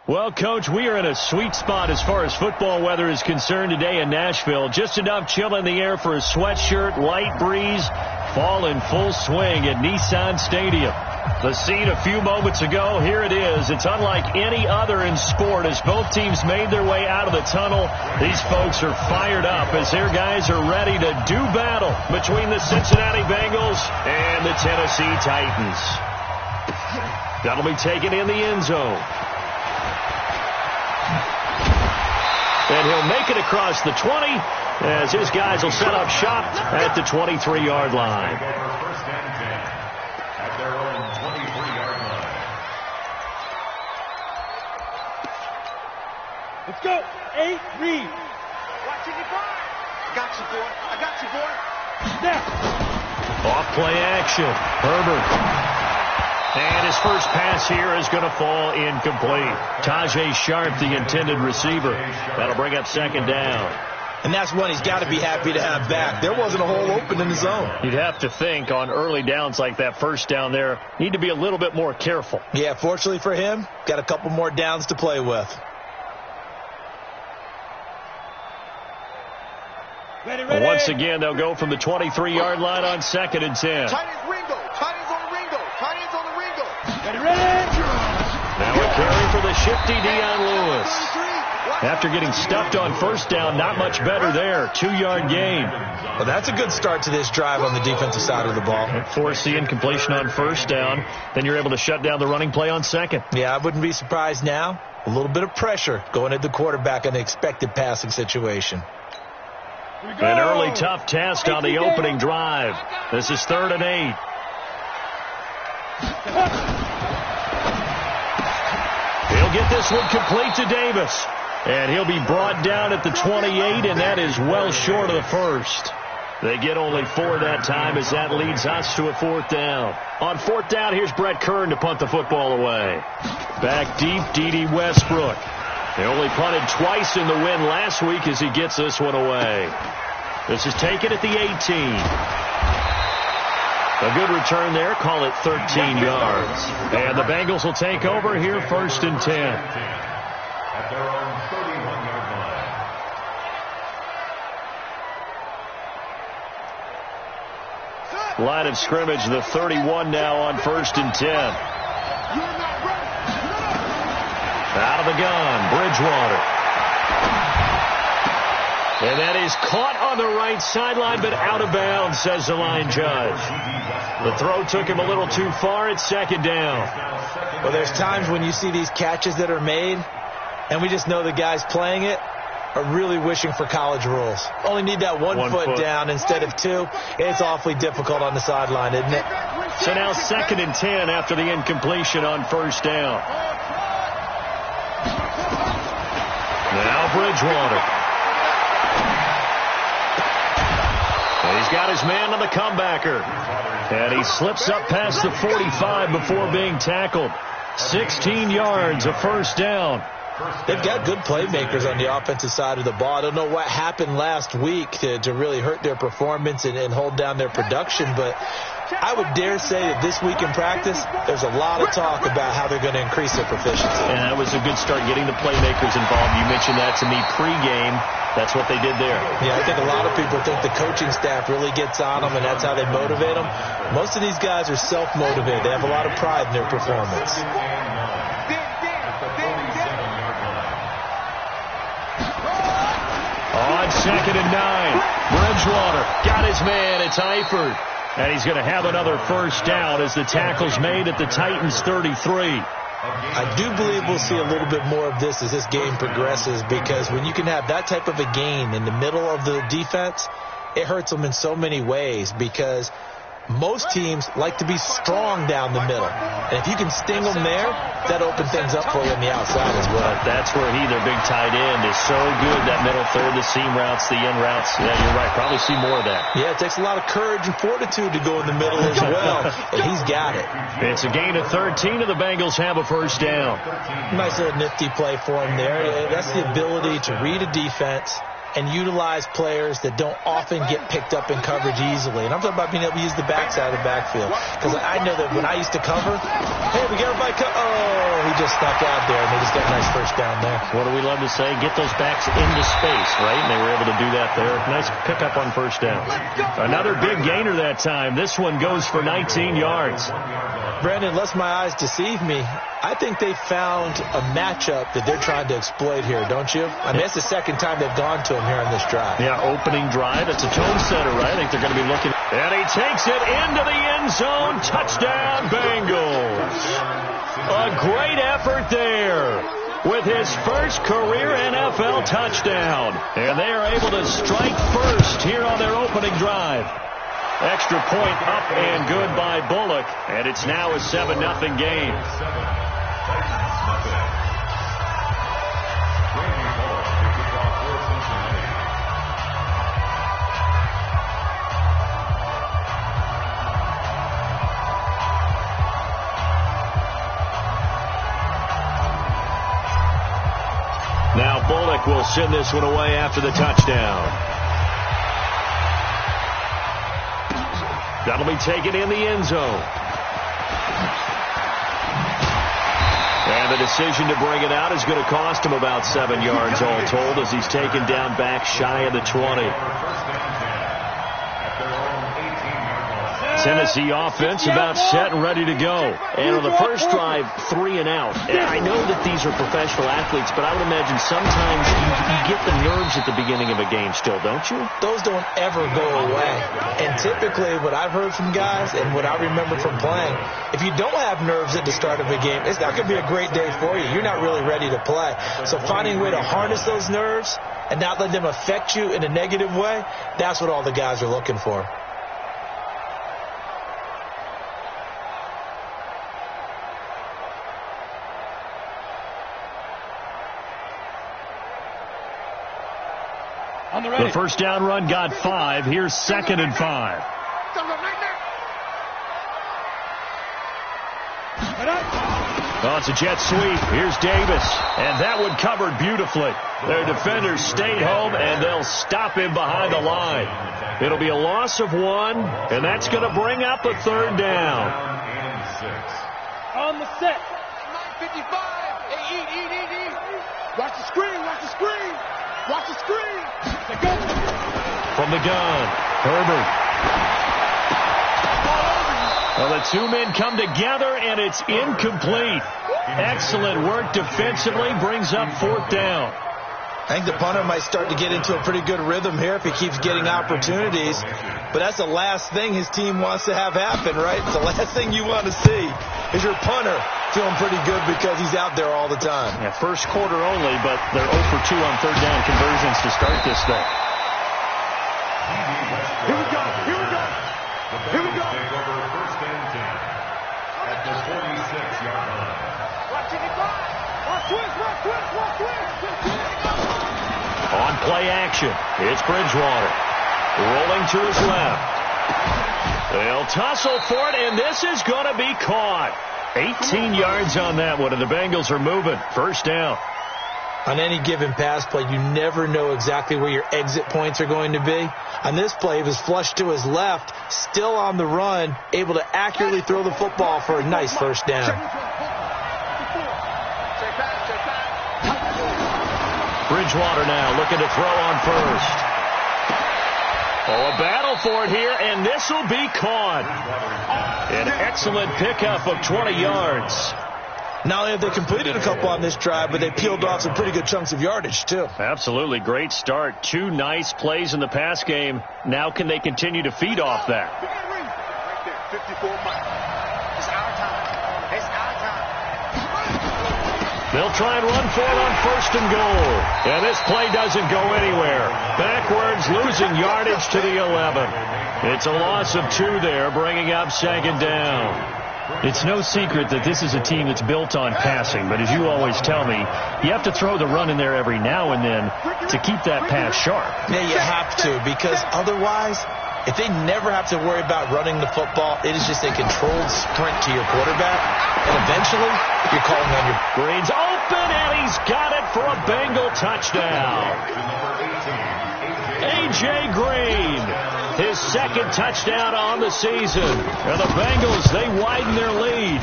Well, Coach, we are in a sweet spot as far as football weather is concerned today in Nashville. Just enough chill in the air for a sweatshirt, light breeze, fall in full swing at Nissan Stadium. The scene a few moments ago, here it is. It's unlike any other in sport as both teams made their way out of the tunnel. These folks are fired up as their guys are ready to do battle between the Cincinnati Bengals and the Tennessee Titans. That'll be taken in the end zone. And he'll make it across the 20 as his guys will set up shop at the 23-yard line. At their own 23-yard line. Let's go. 8, read. Watching you, boy. I got you, boy. I got you, boy. Snap. Off play action. Herbert. And his first pass here is going to fall incomplete. Tajay Sharp, the intended receiver. That'll bring up second down. And that's one he's got to be happy to have back. There wasn't a hole open in the zone. You'd have to think on early downs like that first down there, need to be a little bit more careful. Yeah, fortunately for him, got a couple more downs to play with. Ready, ready. Once again, they'll go from the 23-yard line on 2nd and 10. Tight ends Ringo. Tight ends on the Ringo. Tight ends on the Ringo. Ready, ready. Now a carry for the shifty Dion Lewis. After getting stuffed on first down, not much better there. 2-yard gain. Well, that's a good start to this drive on the defensive side of the ball. Force the incompletion on first down. Then you're able to shut down the running play on second. Yeah, I wouldn't be surprised now. A little bit of pressure going at the quarterback in an expected passing situation. An early tough test on the opening drive. This is 3rd and 8. He'll get this one complete to Davis. And he'll be brought down at the 28, and that is well short of the first. They get only 4 that time as that leads us to a 4th down. On 4th down, here's Brett Kern to punt the football away. Back deep, D.D. Westbrook. They only punted twice in the win last week as he gets this one away. This is taken at the 18. A good return there. Call it 13 yards. And the Bengals will take over here 1st and 10. At their own 31-yard line. Line of scrimmage, the 31 now on 1st and 10. Out of the gun, Bridgewater. And that is caught on the right sideline, but out of bounds, says the line judge. The throw took him a little too far. It's 2nd down. Well, there's times when you see these catches that are made, and we just know the guys playing it are really wishing for college rules. Only need that one foot down instead of 2. It's awfully difficult on the sideline, isn't it? So now 2nd and 10 after the incompletion on first down. Now Bridgewater. And he's got his man on the comebacker. And he slips up past the 45 before being tackled. 16 yards, a first down. They've got good playmakers on the offensive side of the ball. I don't know what happened last week to really hurt their performance and hold down their production, but I would dare say that this week in practice, there's a lot of talk about how they're going to increase their proficiency. And that was a good start getting the playmakers involved. You mentioned that to me pregame. That's what they did there. Yeah, I think a lot of people think the coaching staff really gets on them, and that's how they motivate them. Most of these guys are self-motivated. They have a lot of pride in their performance. On 2nd and 9, Bridgewater got his man. It's Eifert. And he's going to have another first down as the tackle's made at the Titans' 33. I do believe we'll see a little bit more of this as this game progresses, because when you can have that type of a gain in the middle of the defense, it hurts them in so many ways, because most teams like to be strong down the middle. And if you can sting them there, that opens things up for you on the outside as well. That's where their big tight end, is so good. That middle third, the seam routes, the in routes. Yeah, you're right. Probably see more of that. Yeah, it takes a lot of courage and fortitude to go in the middle as well. And he's got it. It's a gain of 13, and the Bengals have a first down. Nice little nifty play for him there. That's the ability to read a defense and utilize players that don't often get picked up in coverage easily. And I'm talking about being able to use the backside of the backfield. Because I know that when I used to cover, hey, we got everybody he just snuck out there, and they just got a nice first down there. What do we love to say? Get those backs into space, right? And they were able to do that there. Nice pickup on first down. Another big gainer that time. This one goes for 19 yards. Brandon, unless my eyes deceive me, I think they found a matchup that they're trying to exploit here, don't you? I mean, it's the second time they've gone to him here on this drive. Yeah, opening drive. It's a tone setter, right? I think they're going to be looking. And he takes it into the end zone. Touchdown, Bengals. A great effort there with his first career NFL touchdown. And they are able to strike first here on their opening drive. Extra point up and good by Bullock. And it's now a 7-0 game. Now Bullock will send this one away after the touchdown. That'll be taken in the end zone. And the decision to bring it out is going to cost him about 7 yards all told as he's taken down back shy of the 20. Tennessee offense about set and ready to go. And on the first drive, 3 and out. And I know that these are professional athletes, but I would imagine sometimes you get the nerves at the beginning of a game still, don't you? Those don't ever go away. And typically what I've heard from guys and what I remember from playing, if you don't have nerves at the start of a game, it's not going to be a great day for you. You're not really ready to play. So finding a way to harness those nerves and not let them affect you in a negative way, that's what all the guys are looking for. The first down run got 5. Here's 2nd and 5. Oh, it's a jet sweep. Here's Davis. And that one covered beautifully. Their defenders stayed home, and they'll stop him behind the line. It'll be a loss of 1, and that's going to bring up a 3rd down. On the set. 55. Hey, watch the screen. Watch the screen. Watch the screen. From the gun, Herbert. Well, the two men come together, and it's incomplete. Excellent work defensively, brings up 4th down. I think the punter might start to get into a pretty good rhythm here if he keeps getting opportunities. But that's the last thing his team wants to have happen, right? The last thing you want to see is your punter feeling pretty good because he's out there all the time. Yeah, first quarter only, but they're 0 for 2 on 3rd down conversions to start this thing. Here we go. Here we go. Here we go. Take over 1st and 10 at the 46-yard line. Watch it drive. Watch twist. Watch twist. Watch twist. On play action, it's Bridgewater. Rolling to his left. They'll tussle for it, and this is going to be caught. 18 yards on that one, and the Bengals are moving. 1st down. On any given pass play, you never know exactly where your exit points are going to be. On this play, he was flushed to his left, still on the run, able to accurately throw the football for a nice 1st down. Bridgewater now looking to throw on 1st. Oh, a battle for it here, and this will be caught. An excellent pickup of 20 yards. Not only have they completed a couple on this drive, but they peeled off some pretty good chunks of yardage, too. Absolutely. Great start. 2 nice plays in the pass game. Now can they continue to feed off that? Right there, 54 miles. It's our time. It's our time. They'll try and run for it on 1st and goal. And this play doesn't go anywhere. Backwards, losing yardage to the 11. It's a loss of 2 there, bringing up 2nd down. It's no secret that this is a team that's built on passing, but as you always tell me, you have to throw the run in there every now and then to keep that pass sharp. Yeah, you have to, because otherwise, if they never have to worry about running the football, it is just a controlled sprint to your quarterback, and eventually, you're calling on your... Green's open, and he's got it for a Bengal touchdown. Number 18. A.J. Green, his second touchdown on the season. And the Bengals, they widen their lead.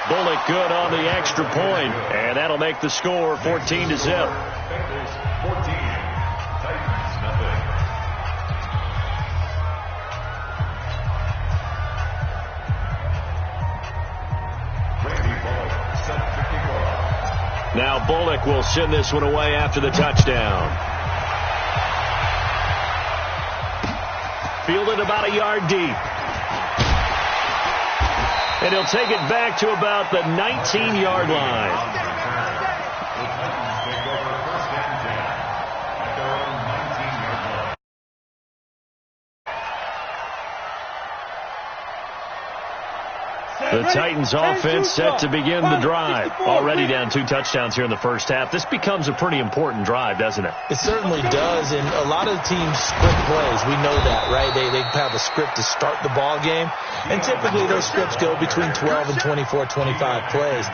Bullock good on the extra point, and that'll make the score 14-0. Bengals 14, Titans nothing. Now Bullock will send this one away after the touchdown. Fielded about a yard deep. And he'll take it back to about the 19-yard line. The Titans offense set to begin the drive. Already down 2 touchdowns here in the first half. This becomes a pretty important drive, doesn't it? It certainly does, and a lot of teams script plays. We know that, right? They have a script to start the ball game, and typically those scripts go between 12 and 24, 25 plays.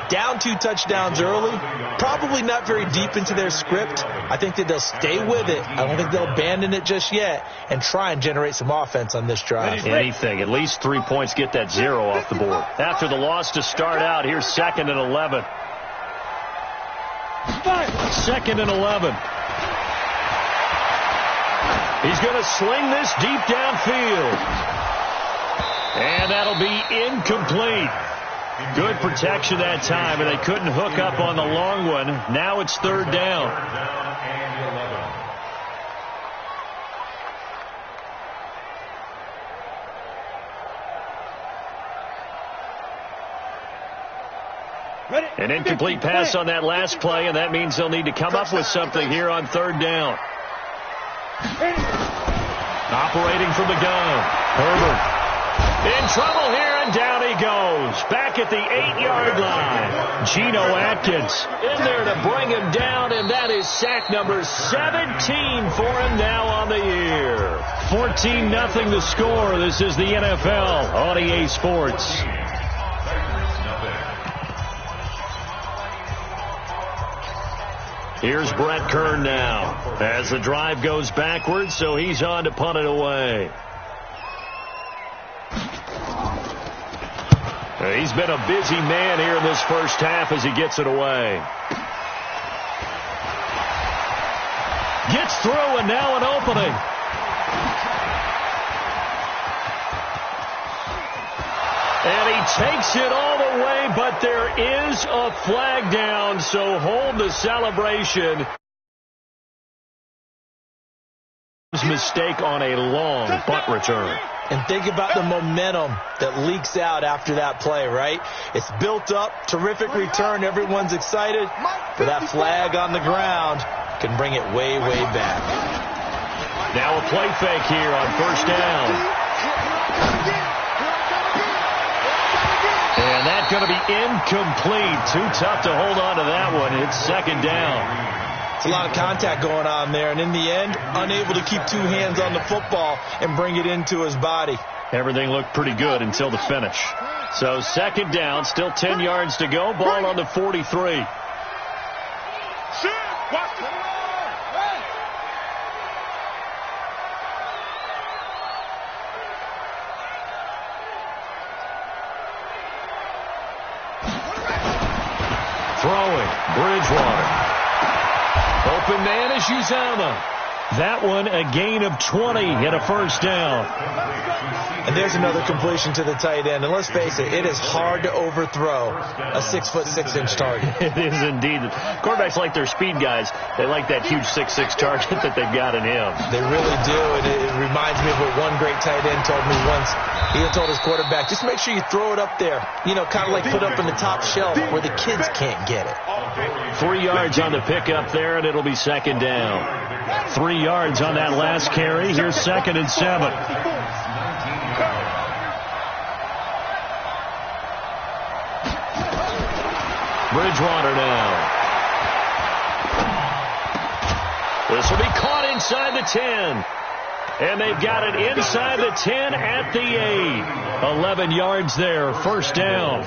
Down 2 touchdowns early, probably not very deep into their script. I think that they'll stay with it. I don't think they'll abandon it just yet and try and generate some offense on this drive. Anything. At least 3 points, get that 0 off the board. After the loss to start out, here's 2nd and 11. 2nd and 11. He's going to sling this deep downfield. And that'll be incomplete. Good protection that time, and they couldn't hook up on the long one. Now it's 3rd down. An incomplete pass on that last play, and that means they'll need to come up with something here on 3rd down. Operating from the gun, Herbert. In trouble here, and down he goes. Back at the 8-yard line. Geno Atkins in there to bring him down, and that is sack number 17 for him now on the year. 14-0 the score. This is the NFL on EA Sports. Here's Brett Kern now as the drive goes backwards, so he's on to punt it away. He's been a busy man here in this first half as he gets it away. Gets through, and now an opening. And he takes it all the way, but there is a flag down, so hold the celebration. Mistake on a long punt return. And think about the momentum that leaks out after that play, right? It's built up, terrific return, everyone's excited, but that flag on the ground can bring it way, way back. Now a play fake here on 1st down. And that's going to be incomplete. Too tough to hold on to that one. It's 2nd down. It's a lot of contact going on there, and in the end, unable to keep 2 hands on the football and bring it into his body. Everything looked pretty good until the finish. So 2nd down, still 10 yards to go. Ball on the 43. Throwing, Bridgewater. Open man is Uzama. That one a gain of 20 and a 1st down. And there's another completion to the tight end. And let's face it, it is hard to overthrow a 6'6" target. It is indeed. Quarterbacks like their speed guys. They like that huge 6'6" target that they've got in him. They really do. And it reminds me of what one great tight end told me once. He told his quarterback, just make sure you throw it up there. You know, kind of like put up in the top shelf where the kids can't get it. 3 yards on the pickup there, and it'll be 2nd down. 3 yards on that last carry. Here's 2nd and 7. Bridgewater now. This will be caught inside the 10. And they've got it inside the 10 at the 8. 11 yards there, first down.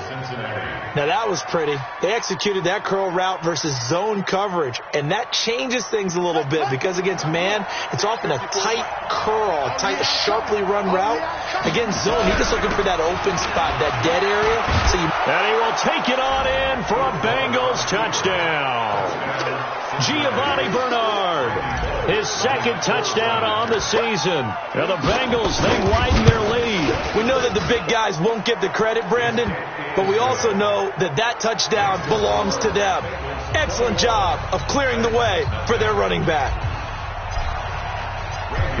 Now that was pretty. They executed that curl route versus zone coverage, and that changes things a little bit because against man, it's often a tight curl, a tight, sharply run route. Against zone, he's just looking for that open spot, that dead area. And he will take it on in for a Bengals touchdown. Giovanni Bernard, his second touchdown on the season. And the Bengals, they widen their lead. We know that the big guys won't get the credit, Brandon, but we also know that that touchdown belongs to them. Excellent job of clearing the way for their running back.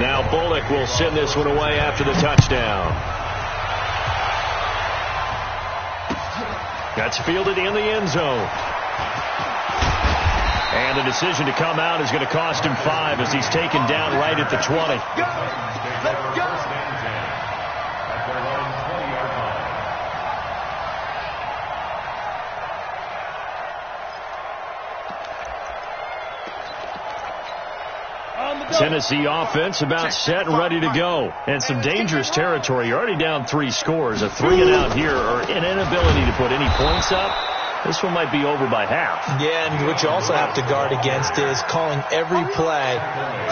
Now Bullock will send this one away after the touchdown. That's fielded in the end zone. And the decision to come out is going to cost him 5 as he's taken down right at the 20. Let's go. Tennessee offense about set and ready to go. And some dangerous territory. You're already down 3 scores. A 3-and-out here or an inability to put any points up. This one might be over by half. Yeah, and what you also have to guard against is calling every play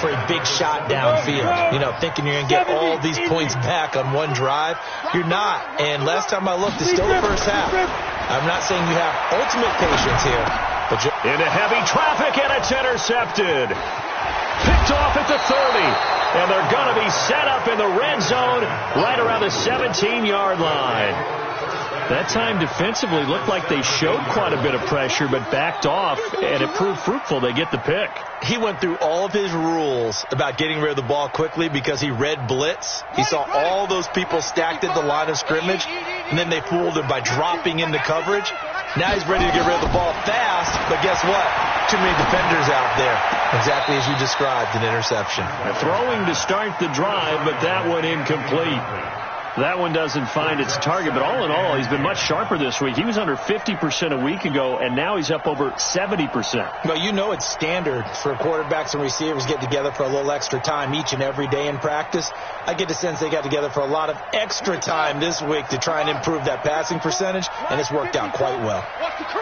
for a big shot downfield. You know, thinking you're going to get all these points back on one drive. You're not. And last time I looked, it's still the first half. I'm not saying you have ultimate patience here. But into heavy traffic, and it's intercepted. Picked off at the 30. And they're going to be set up in the red zone right around the 17-yard line. That time defensively looked like they showed quite a bit of pressure but backed off, and it proved fruitful. They get the pick. He went through all of his rules about getting rid of the ball quickly because he read blitz. He saw all those people stacked at the line of scrimmage, and then they fooled him by dropping into coverage. Now he's ready to get rid of the ball fast, but guess what? Too many defenders out there. Exactly as you described, an interception. Throwing to start the drive, but that one incomplete. That one doesn't find its target, but all in all, he's been much sharper this week. He was under 50% a week ago, and now he's up over 70%. Well, you know it's standard for quarterbacks and receivers get together for a little extra time each and every day in practice. I get the sense they got together for a lot of extra time this week to try and improve that passing percentage, and it's worked out quite well.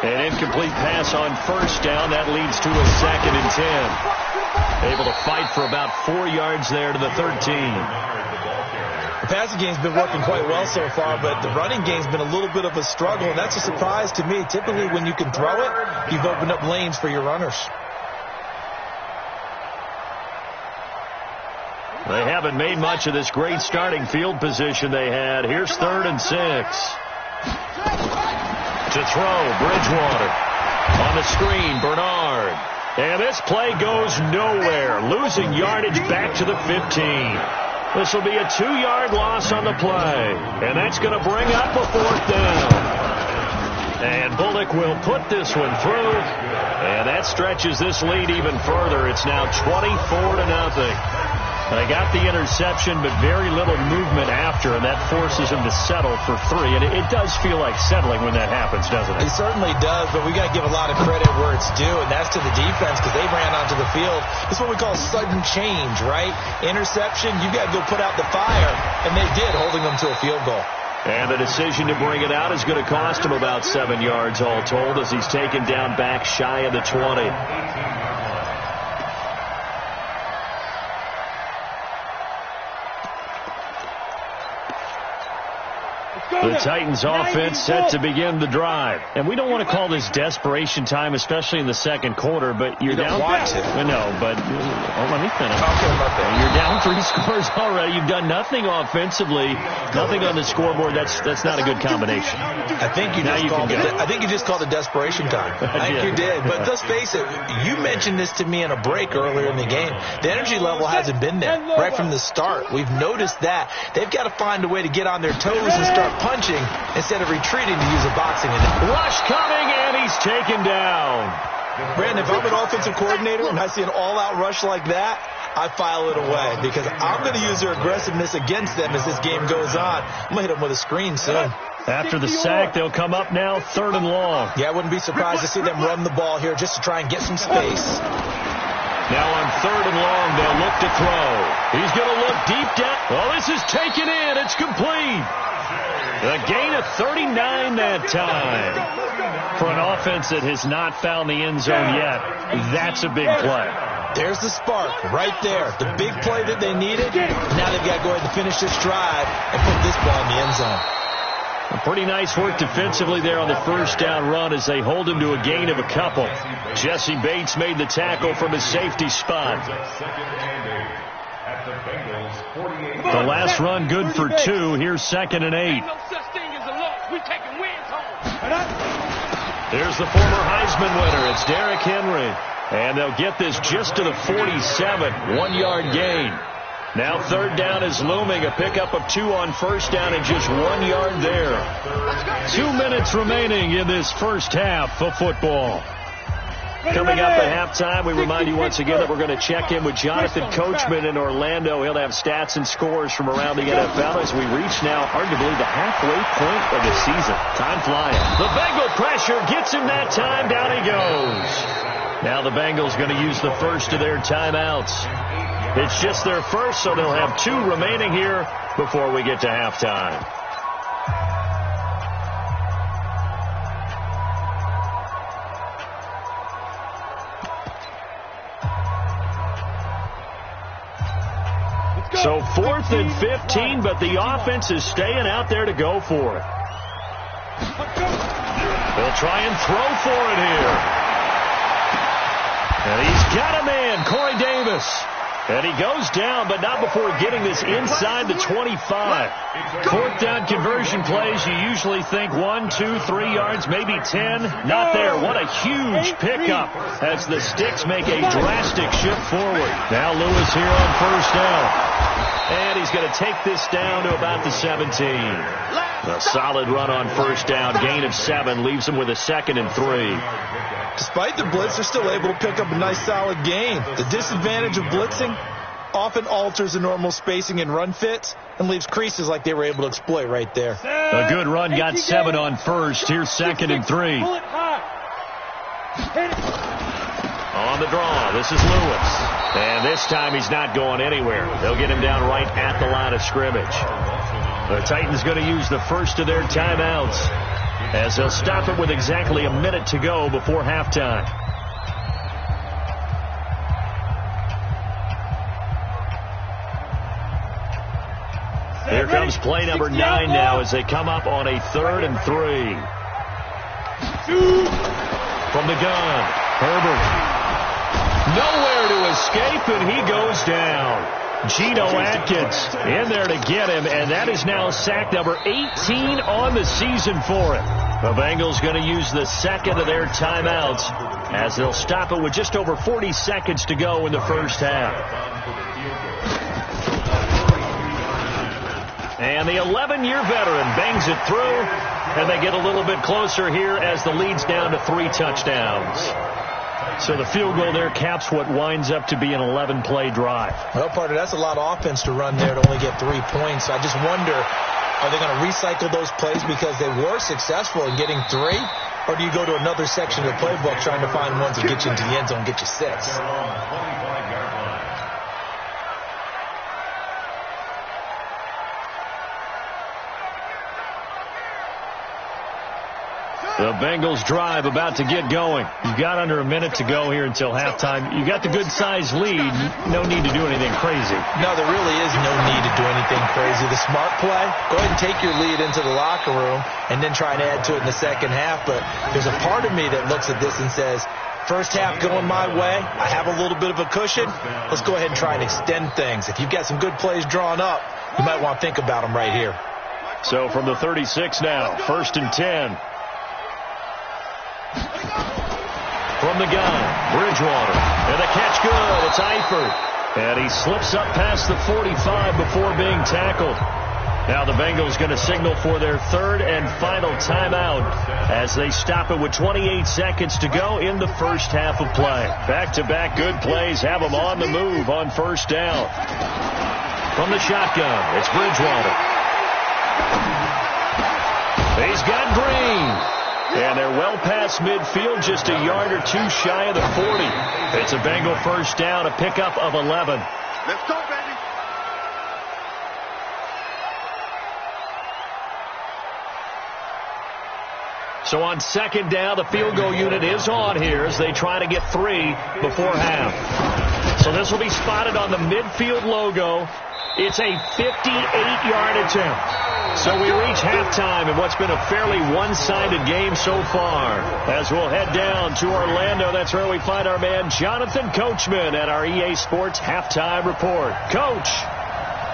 An incomplete pass on first down. That leads to a 2nd and 10. Able to fight for about 4 yards there to the 13. The passing game's been working quite well so far, but the running game's been a little bit of a struggle, and that's a surprise to me. Typically, when you can throw it, you've opened up lanes for your runners. They haven't made much of this great starting field position they had. Here's 3rd and 6. To throw, Bridgewater. On the screen, Bernard. And this play goes nowhere. Losing yardage back to the 15. This will be a 2-yard loss on the play. And that's going to bring up a 4th down. And Bullock will put this one through. And that stretches this lead even further. It's now 24-0. They got the interception, but very little movement after, and that forces him to settle for 3. And it does feel like settling when that happens, doesn't it? It certainly does, but we got to give a lot of credit where it's due, and that's to the defense because they ran onto the field. It's what we call sudden change, right? Interception, you got to go put out the fire, and they did, holding them to a field goal. And the decision to bring it out is going to cost him about 7 yards all told as he's taken down back shy of the 20. The Titans offense set to begin the drive. And we don't want to call this desperation time, especially in the second quarter, but you're down. No, but let me finish. You're down 3 scores already. You've done nothing offensively, nothing on the scoreboard. That's not a good combination. I think you just called it desperation time. I think you did. But let's face it, you mentioned this to me in a break earlier in the game. The energy level hasn't been there right from the start. We've noticed that. They've got to find a way to get on their toes and start punching instead of retreating to use a boxing analogy. Rush coming, and he's taken down. Brandon, if I'm an offensive coordinator and I see an all-out rush like that, I file it away because I'm going to use their aggressiveness against them as this game goes on. I'm going to hit them with a screen soon. After the sack, they'll come up now 3rd and long. Yeah, I wouldn't be surprised to see them run the ball here just to try and get some space. Now on 3rd and long, they'll look to throw. He's going to look deep down. Well, this is taken in. It's complete. A gain of 39 that time. For an offense that has not found the end zone yet, that's a big play. There's the spark right there. The big play that they needed. Now they've got to go ahead and finish this drive and put this ball in the end zone. Pretty nice work defensively there on the first down run as they hold him to a gain of a couple. Jesse Bates made the tackle from his safety spot. The last run good for 2. Here's 2nd and 8. There's the former Heisman winner. It's Derrick Henry. And they'll get this just to the 47. 1-yard gain. Now 3rd down is looming. A pickup of 2 on first down and just 1 yard there. 2 minutes remaining in this first half of football. Coming up at halftime, we remind you once again that we're going to check in with Jonathan Coachman in Orlando. He'll have stats and scores from around the NFL as we reach now, hard to believe, the halfway point of the season. Time flying. The Bengal pressure gets him that time. Down he goes. Now the Bengals going to use the first of their timeouts. It's just their first, so they'll have 2 remaining here before we get to halftime. So 4th and 15, but the offense is staying out there to go for it. They'll try and throw for it here. And he's got a man, Corey Davis. And he goes down, but not before getting this inside the 25. 4th down conversion plays, you usually think 1, 2, 3 yards, maybe 10. Not there. What a huge pickup as the Sticks make a drastic shift forward. Now Lewis here on first down. And he's going to take this down to about the 17. A solid run on first down. Gain of 7 leaves him with a 2nd and 3. Despite the blitz, they're still able to pick up a nice solid gain. The disadvantage of blitzing often alters the normal spacing and run fits and leaves creases like they were able to exploit right there. A good run, got 7 on first. Here's 2nd and 3. On the draw, this is Lewis. And this time he's not going anywhere. They'll get him down right at the line of scrimmage. The Titans going to use the first of their timeouts as they'll stop it with exactly a minute to go before halftime. Here comes play number 9 now as they come up on a 3rd and 3. From the gun, Herbert. Nowhere to escape, and he goes down. Geno Atkins in there to get him, and that is now sack number 18 on the season for him. The Bengals going to use the 2nd of their timeouts as they'll stop it with just over 40 seconds to go in the first half. And the 11-year veteran bangs it through, and they get a little bit closer here as the lead's down to 3 touchdowns. So the field goal there caps what winds up to be an 11-play drive. Well, partner, that's a lot of offense to run there to only get 3 points. I just wonder, are they going to recycle those plays because they were successful in getting 3? Or do you go to another section of the playbook trying to find ones that get you into the end zone and get you 6? The Bengals drive about to get going. You've got under a minute to go here until halftime. You got the good-sized lead. No need to do anything crazy. No, there really is no need to do anything crazy. The smart play, go ahead and take your lead into the locker room and then try and add to it in the second half. But there's a part of me that looks at this and says, first half going my way. I have a little bit of a cushion. Let's go ahead and try and extend things. If you've got some good plays drawn up, you might want to think about them right here. So from the 36 now, 1st and 10. From the gun, Bridgewater. And the catch good. It's Eifert. And he slips up past the 45 before being tackled. Now the Bengals going to signal for their 3rd and final timeout as they stop it with 28 seconds to go in the first half of play. Back-to-back good plays have them on the move on first down. From the shotgun, it's Bridgewater. He's got Green. And they're well past midfield, just a yard or two shy of the 40. It's a Bengal first down, a pickup of 11. Let's go, baby. So on second down, the field goal unit is on here as they try to get 3 before half. So this will be spotted on the midfield logo. It's a 58-yard attempt. So we reach halftime in what's been a fairly one-sided game so far. As we'll head down to Orlando, that's where we find our man Jonathan Coachman at our EA Sports Halftime Report. Coach,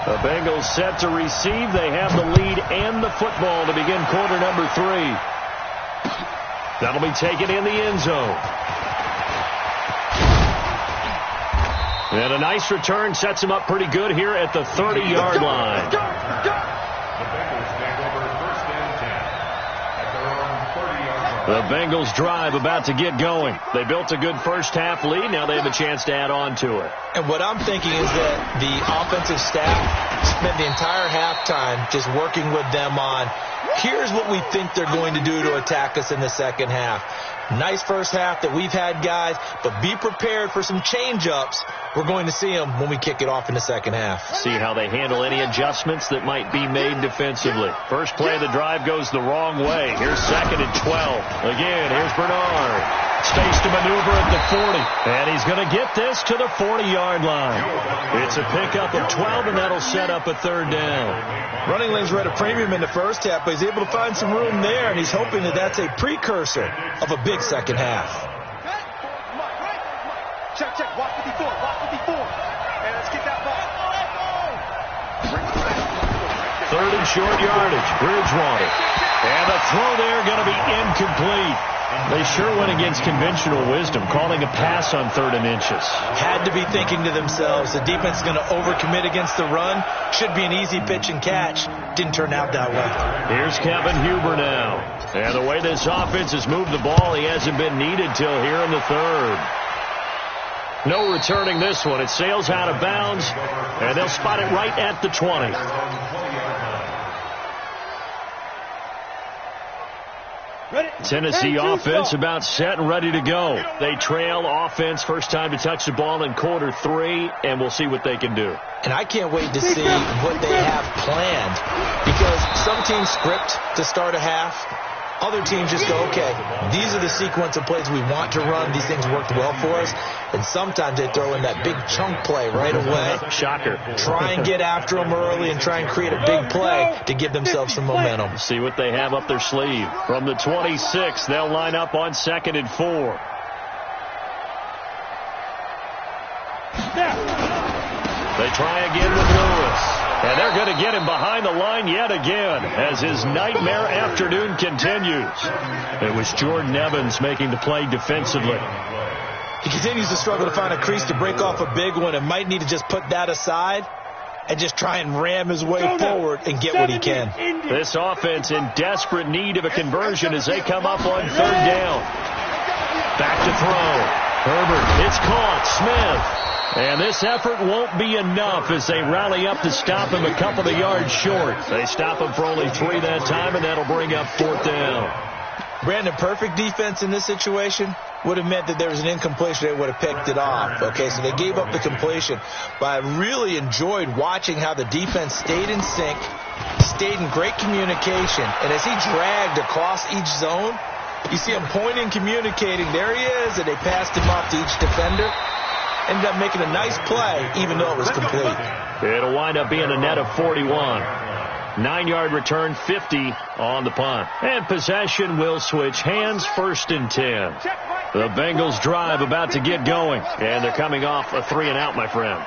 the Bengals set to receive. They have the lead and the football to begin quarter number 3. That'll be taken in the end zone. And a nice return sets him up pretty good here at the 30-yard line. The Bengals take over first and 10 at their own 30-yard line. The Bengals drive about to get going. They built a good first half lead. Now they have a chance to add on to it. And what I'm thinking is that the offensive staff spent the entire halftime just working with them on, here's what we think they're going to do to attack us in the second half. Nice first half that we've had, guys, but be prepared for some change-ups. We're going to see them when we kick it off in the second half. See how they handle any adjustments that might be made defensively. First play of the drive goes the wrong way. Here's second and 12. Again, here's Bernard. Space to maneuver at the 40. And he's going to get this to the 40-yard line. It's a pickup of 12, and that'll set up a third down. Running lanes were at a premium in the first half, but he's able to find some room there, and he's hoping that that's a precursor of a big second half. Check, check. Watch 54. Watch 54. And let's get that ball. Third and short yardage. Bridgewater. And the throw there going to be incomplete. They sure went against conventional wisdom, calling a pass on 3rd and inches. Had to be thinking to themselves, the defense is going to overcommit against the run. Should be an easy pitch and catch. Didn't turn out that way. Here's Kevin Huber now. And the way this offense has moved the ball, he hasn't been needed till here in the third. No returning this one. It sails out of bounds, and they'll spot it right at the 20. Tennessee offense about set and ready to go. They trail offense first time to touch the ball in quarter 3, and we'll see what they can do. And I can't wait to see what they have planned, because some teams script to start a half. Other teams just go, okay, these are the sequence of plays we want to run. These things worked well for us. And sometimes they throw in that big chunk play right away. Shocker. Try and get after them early and try and create a big play to give themselves some momentum. See what they have up their sleeve. From the 26, they'll line up on 2nd and 4. They try again with Lewis. And they're going to get him behind the line yet again as his nightmare afternoon continues. It was Jordan Evans making the play defensively. He continues to struggle to find a crease to break off a big one and might need to just put that aside and just try and ram his way forward and get what he can. This offense in desperate need of a conversion as they come up on 3rd down. Back to throw. Herbert, it's caught. Smith. And this effort won't be enough as they rally up to stop him a couple of yards short. They stop him for only 3 that time, and that'll bring up 4th down. Brandon, perfect defense in this situation would have meant that there was an incompletion. They would have picked it off. Okay, so they gave up the completion. But I really enjoyed watching how the defense stayed in sync, stayed in great communication. And as he dragged across each zone, you see him pointing, communicating. There he is, and they passed him off to each defender. Ended up making a nice play, even though it was complete. It'll wind up being a net of 41. 9-yard return, 50 on the punt. And possession will switch hands, 1st and 10. The Bengals drive about to get going. And they're coming off a 3-and-out, my friend.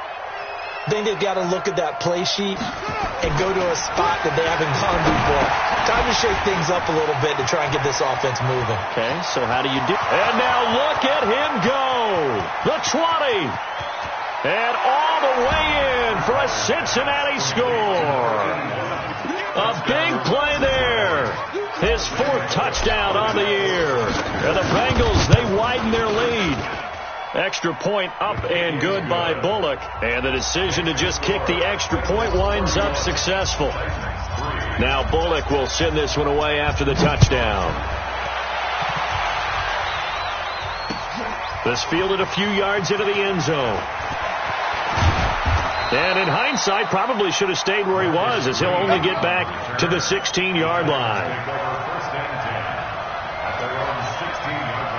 I think they've got to look at that play sheet and go to a spot that they haven't gone before. Time to shake things up a little bit to try and get this offense moving. Okay, so how do you do? And now look at him go. The 20. And all the way in for a Cincinnati score. A big play there. His 4th touchdown on the year. And the Bengals, they widen their lead. Extra point up and good by Bullock. And the decision to just kick the extra point winds up successful. Now Bullock will send this one away after the touchdown. This fielded a few yards into the end zone. And in hindsight, probably should have stayed where he was, as he'll only get back to the 16-yard line. First and 10 at their own 16-yard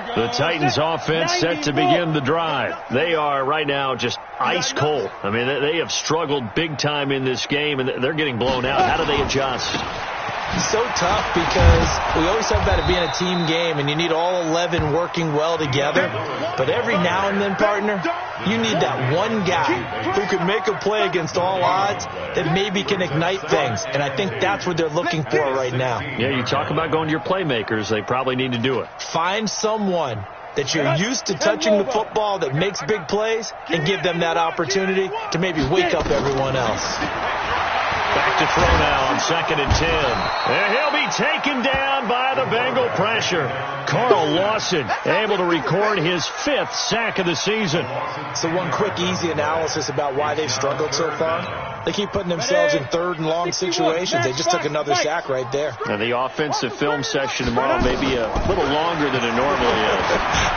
line. The Titans offense set to begin the drive. They are right now just ice cold. I mean, they have struggled big time in this game, and they're getting blown out. How do they adjust? So tough because we always talk about it being a team game and you need all 11 working well together. But every now and then, partner, you need that one guy who can make a play against all odds that maybe can ignite things. And I think that's what they're looking for right now. Yeah, you talk about going to your playmakers. They probably need to do it. Find someone that you're used to touching the football that makes big plays and give them that opportunity to maybe wake up everyone else. Back to throw now on 2nd and 10. And he'll be taken down by the Bengal pressure. Carl Lawson able to record his 5th sack of the season. So one quick, easy analysis about why they've struggled so far. They keep putting themselves in 3rd and long situations. They just took another sack right there. And the offensive film session tomorrow may be a little longer than it normally is.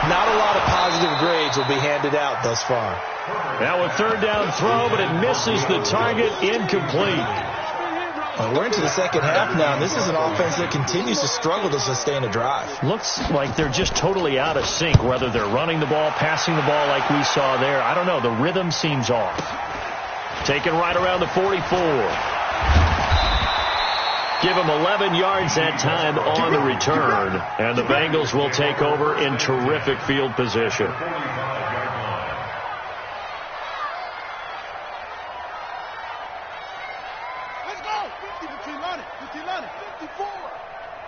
Not a lot of positive grades will be handed out thus far. Now a 3rd down throw, but it misses the target, incomplete. Well, we're into the second half now, and this is an offense that continues to struggle to sustain a drive. Looks like they're just totally out of sync, whether they're running the ball, passing the ball like we saw there. I don't know. The rhythm seems off. Taken right around the 44. Give them 11 yards that time on the return, and the Bengals will take over in terrific field position.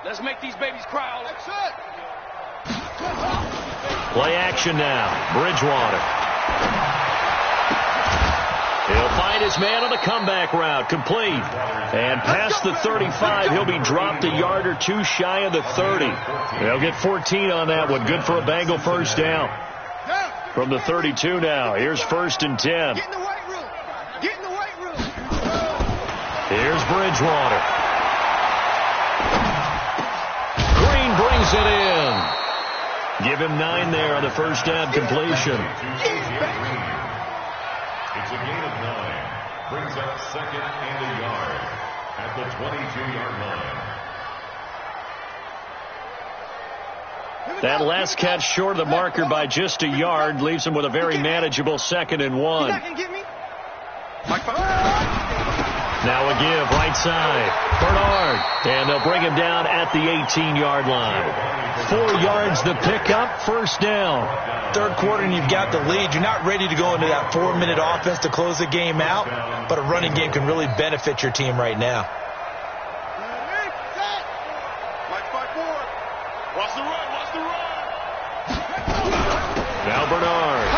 Let's make these babies cry all that's it. Play action now. Bridgewater. He'll find his man on the comeback route. Complete. And past the 35, he'll be dropped a yard or two shy of the 30. They'll get 14 on that one. Good for a Bengal first down. From the 32 now. Here's 1st and 10. Get in the weight room. Get in the weight room. Here's Bridgewater. Brings it in. Give him 9 there on the first down completion. It's a gain of 9. Brings up 2nd and a yard at the 22-yard line. That last catch short of the marker by just a yard leaves him with a very manageable 2nd and 1. Now a give, right side. Bernard. And they'll bring him down at the 18-yard line. 4 yards the pickup, first down. 3rd quarter and you've got the lead. You're not ready to go into that 4-minute offense to close the game out, but a running game can really benefit your team right now. Watch the run, watch the run. Now Bernard.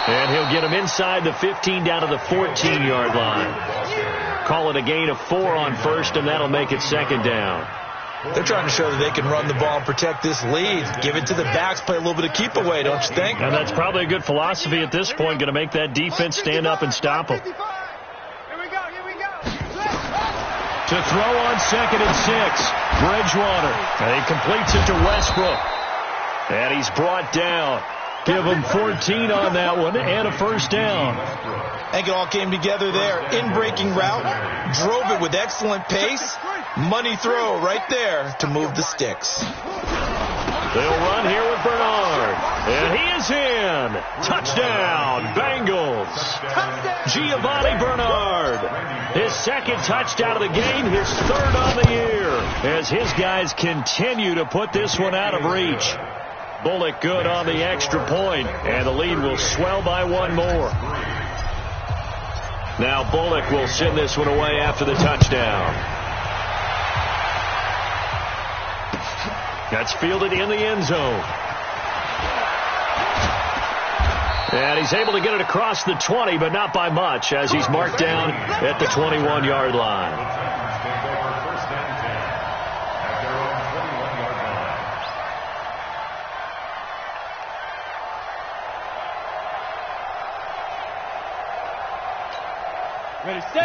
And he'll get him inside the 15 down to the 14-yard line. Call it a gain of 4 on first, and that'll make it 2nd down. They're trying to show that they can run the ball and protect this lead. Give it to the backs, play a little bit of keep away, don't you think? And that's probably a good philosophy at this point, going to make that defense stand up and stop them. Here we go, here we go. To throw on 2nd and 6, Bridgewater. And he completes it to Westbrook. And he's brought down. Give him 14 on that one and a first down. I think it all came together there. In-breaking route, drove it with excellent pace. Money throw right there to move the sticks. They'll run here with Bernard. And he is in. Touchdown, Bengals. Giovanni Bernard. His 2nd touchdown of the game, his 3rd on the year. As his guys continue to put this one out of reach. Bullock good on the extra point, and the lead will swell by 1 more. Now Bullock will send this one away after the touchdown. That's fielded in the end zone. And he's able to get it across the 20, but not by much, as he's marked down at the 21-yard line.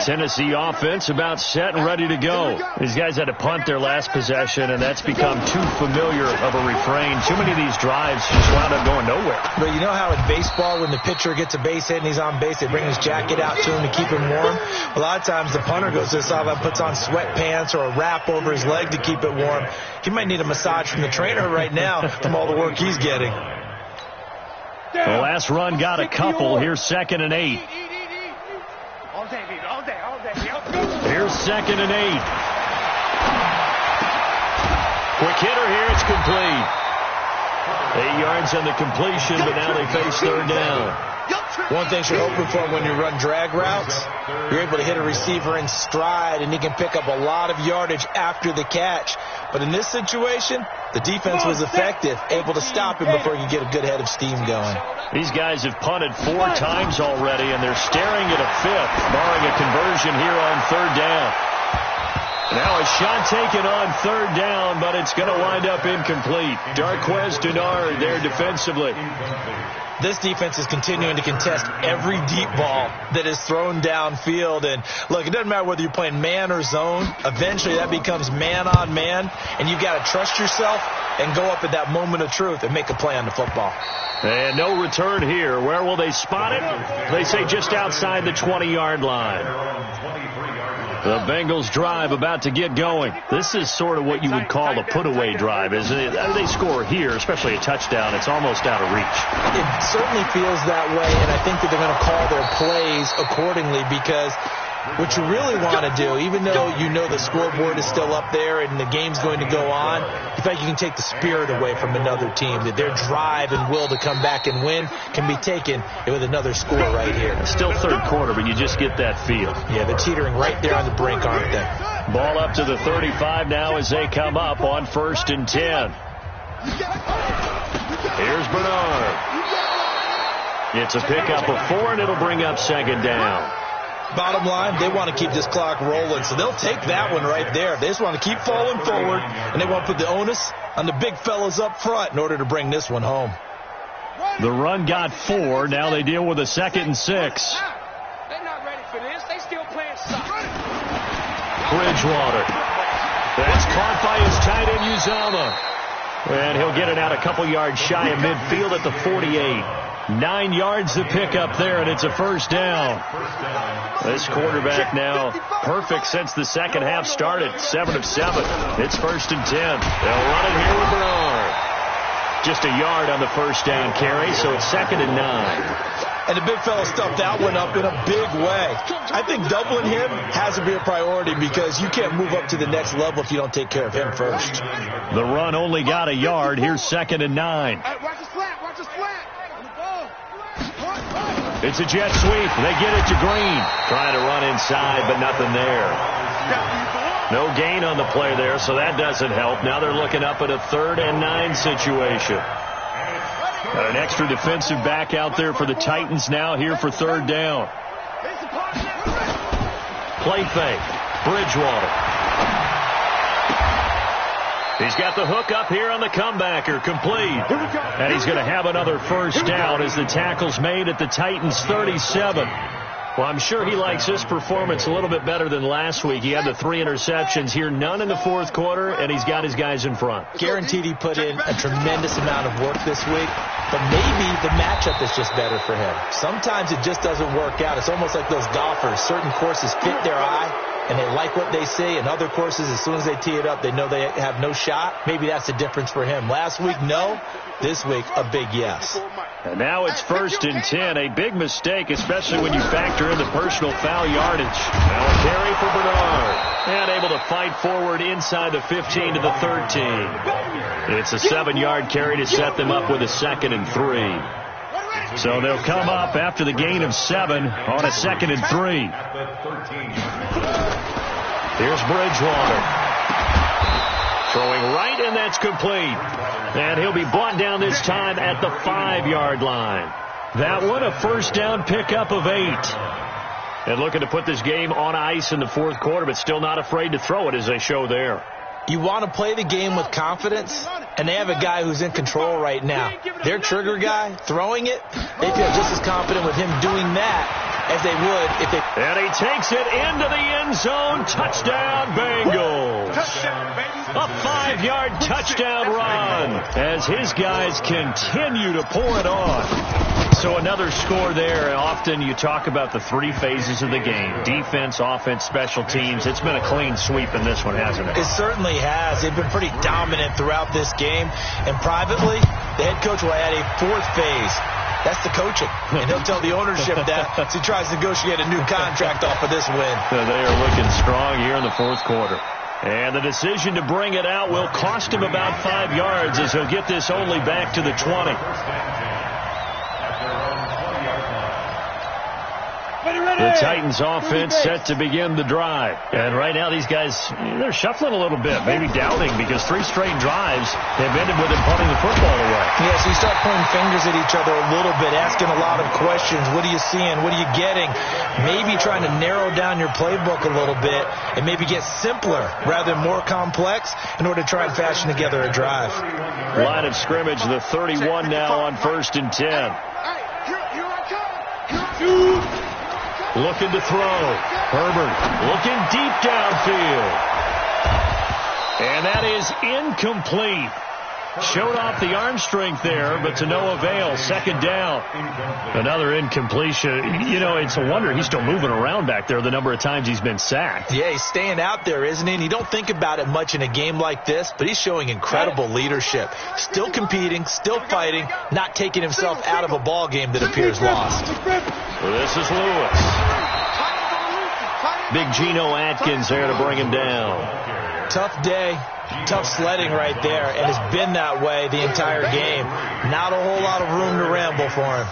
Tennessee offense about set and ready to go. These guys had to punt their last possession, and that's become too familiar of a refrain. Too many of these drives just wound up going nowhere. But you know how in baseball, when the pitcher gets a base hit and he's on base, they bring his jacket out to him to keep him warm? A lot of times the punter goes to the sideline, puts on sweatpants or a wrap over his leg to keep it warm. He might need a massage from the trainer right now from all the work he's getting. The last run got a couple. Here's 2nd and 8. Here's 2nd and 8. Quick hitter here. It's complete. 8 yards on the completion, but now they face 3rd down. One thing you're hoping for when you run drag routes, you're able to hit a receiver in stride, and he can pick up a lot of yardage after the catch. But in this situation, the defense was effective, able to stop him before he could get a good head of steam going. These guys have punted 4 times already, and they're staring at a 5th, barring a conversion here on 3rd down. Now a shot taken on 3rd down, but it's going to wind up incomplete. Darquez Denard there defensively. This defense is continuing to contest every deep ball that is thrown downfield. And, look, it doesn't matter whether you're playing man or zone. Eventually that becomes man on man, and you've got to trust yourself and go up at that moment of truth and make a play on the football. And no return here. Where will they spot it? They say just outside the 20-yard line. The Bengals drive about to get going. This is sort of what you would call a put-away drive, isn't it? They score here, especially a touchdown. It's almost out of reach. It certainly feels that way, and I think that they're going to call their plays accordingly, because what you really want to do, even though you know the scoreboard is still up there and the game's going to go on, you think you can take the spirit away from another team, that their drive and will to come back and win can be taken with another score right here. It's still 3rd quarter, but you just get that feel. Yeah, they're teetering right there on the brink, aren't they? Ball up to the 35 now as they come up on 1st and 10. Here's Bernard. It's a pickup of 4, and it'll bring up 2nd down. Bottom line, they want to keep this clock rolling, so they'll take that one right there. They just want to keep falling forward, and they want to put the onus on the big fellas up front in order to bring this one home. The run got 4. Now they deal with a 2nd and 6. They're not ready for this. They still playing soccer. Bridgewater. That's caught by his tight end, Uzama. And he'll get it out a couple yards shy of midfield at the 48. 9 yards to pick up there, and it's a 1st down. This quarterback now perfect since the second half started. 7 of 7. It's 1st and 10. They'll run it here with Bernard. Just a yard on the 1st down carry, so it's 2nd and 9. And the big fella stuffed that one up in a big way. I think doubling him has to be a priority, because you can't move up to the next level if you don't take care of him first. The run only got a yard. Here's 2nd and 9. Watch the slant. Watch the slant. It's a jet sweep. They get it to Green. Trying to run inside, but nothing there. No gain on the play there, so that doesn't help. Now they're looking up at a 3rd and 9 situation. Got an extra defensive back out there for the Titans now here for 3rd down. Play fake. Bridgewater. He's got the hook up here on the comebacker, complete. And he's going to have another 1st down as the tackle's made at the Titans' 37. Well, I'm sure he likes this performance a little bit better than last week. He had the 3 interceptions here, none in the 4th quarter, and he's got his guys in front. Guaranteed he put in a tremendous amount of work this week, but maybe the matchup is just better for him. Sometimes it just doesn't work out. It's almost like those golfers. Certain courses fit their eye, and they like what they see, and other courses, as soon as they tee it up, they know they have no shot. Maybe that's the difference for him. Last week, no. This week, a big yes. And now it's 1st and 10. A big mistake, especially when you factor in the personal foul yardage. Now a carry for Bernard. And able to fight forward inside the 15 to the 13. It's a 7-yard carry to set them up with a 2nd and 3. So they'll come up after the gain of 7 on a 2nd and 3. Here's Bridgewater. Throwing right, and that's complete. And he'll be brought down this time at the 5-yard line. That one, a 1st down pickup of 8. And looking to put this game on ice in the 4th quarter, but still not afraid to throw it as they show there. You want to play the game with confidence, and they have a guy who's in control right now. Their trigger guy, throwing it, they feel just as confident with him doing that as they would if they... And he takes it into the end zone. Touchdown, Bengals. A 5-yard touchdown run as his guys continue to pour it on. So another score there. Often you talk about the 3 phases of the game: defense, offense, special teams. It's been a clean sweep in this one, hasn't it? It certainly has. They've been pretty dominant throughout this game. And privately, the head coach will add a 4th phase. That's the coaching. And he'll tell the ownership that as he tries to negotiate a new contract off of this win. So they are looking strong here in the 4th quarter. And the decision to bring it out will cost him about 5 yards as he'll get this only back to the 20. The Titans offense set to begin the drive. And right now these guys, they're shuffling a little bit, maybe doubting, because 3 straight drives have ended with them punting the football away. Yeah, so you start pointing fingers at each other a little bit, asking a lot of questions. What are you seeing? What are you getting? Maybe trying to narrow down your playbook a little bit and maybe get simpler rather than more complex in order to try and fashion together a drive. Line of scrimmage, the 31 now on 1st and 10. Looking to throw. Herbert looking deep downfield. And that is incomplete. Showed off the arm strength there, but to no avail. 2nd down. Another incompletion. You know, it's a wonder he's still moving around back there the number of times he's been sacked. Yeah, he's staying out there, isn't he? And you don't think about it much in a game like this, but he's showing incredible leadership. Still competing, still fighting, not taking himself out of a ball game that appears lost. This is Lewis. Big Geno Atkins there to bring him down. Tough day. Tough sledding right there, and it's been that way the entire game. Not a whole lot of room to ramble for him.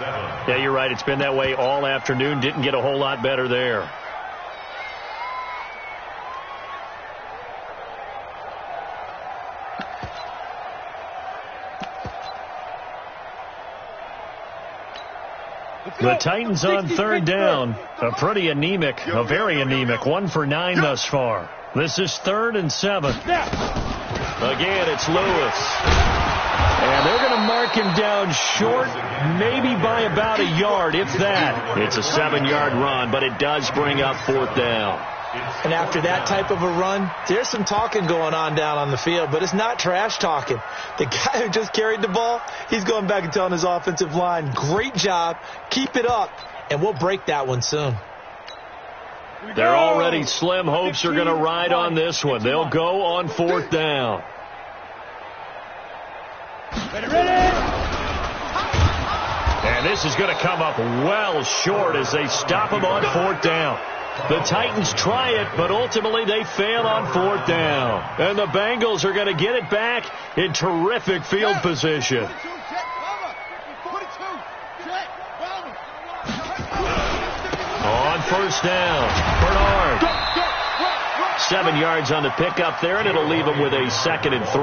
Yeah, you're right. It's been that way all afternoon. Didn't get a whole lot better there. The Titans on 3rd down. A pretty anemic, a very anemic. 1 for 9 thus far. This is 3rd and 7. Again, it's Lewis. And they're going to mark him down short, maybe by about a yard, if that. It's a 7-yard run, but it does bring up 4th down. And after that type of a run, there's some talking going on down on the field, but it's not trash talking. The guy who just carried the ball, he's going back and telling his offensive line, great job, keep it up, and we'll break that one soon. They're already slim hopes are going to ride on this one. They'll go on 4th down. And this is going to come up well short as they stop him on 4th down. The Titans try it, but ultimately they fail on 4th down. And the Bengals are going to get it back in terrific field position. On 1st down, Bernard. 7 yards on the pickup there, and it'll leave him with a 2nd and 3.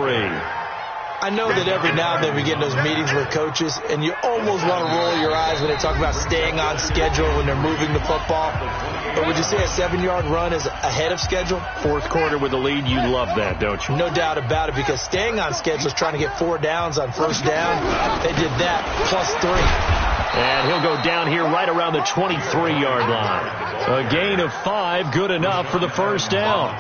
I know that every now and then we get in those meetings with coaches, and you almost want to roll your eyes when they talk about staying on schedule when they're moving the football. But would you say a 7-yard run is ahead of schedule? 4th quarter with the lead, you love that, don't you? No doubt about it, because staying on schedule is trying to get 4 downs on 1st down. They did that, plus 3. And he'll go down here right around the 23-yard line. A gain of 5, good enough for the 1st down.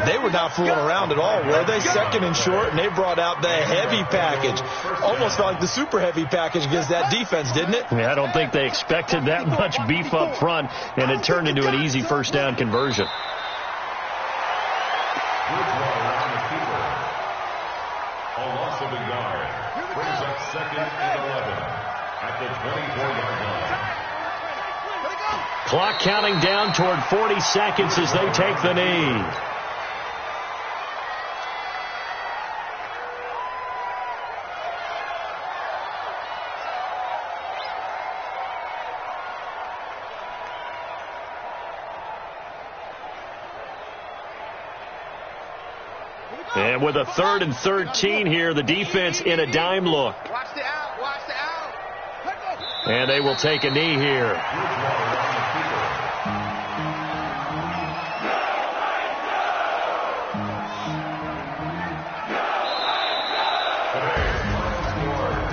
They were not fooling around at all, were they? 2nd and short, and they brought out the heavy package. Almost felt like the super heavy package against that defense, didn't it? Yeah, I don't think they expected that much beef up front, and it turned into an easy 1st down conversion. A loss of a yard brings up 2nd and 11 at the 24-yard line. Clock counting down toward 40 seconds as they take the knee. And with a 3rd and 13 here, the defense in a dime look. Watch the out. Watch the out. And they will take a knee here.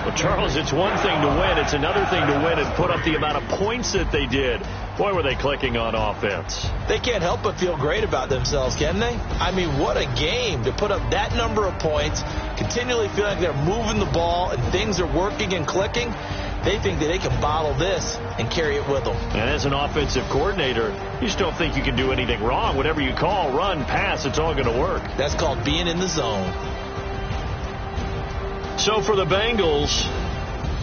Well, Charles, it's one thing to win. It's another thing to win and put up the amount of points that they did. Boy, were they clicking on offense. They can't help but feel great about themselves, can they? I mean, what a game to put up that number of points, continually feel like they're moving the ball and things are working and clicking. They think that they can bottle this and carry it with them. And as an offensive coordinator, you just don't think you can do anything wrong. Whatever you call, run, pass, it's all going to work. That's called being in the zone. So for the Bengals,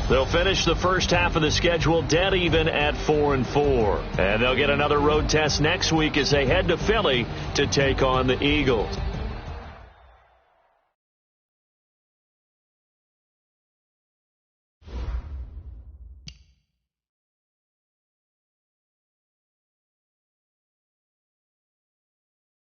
they'll finish the first half of the schedule dead even at 4-4. And they'll get another road test next week as they head to Philly to take on the Eagles.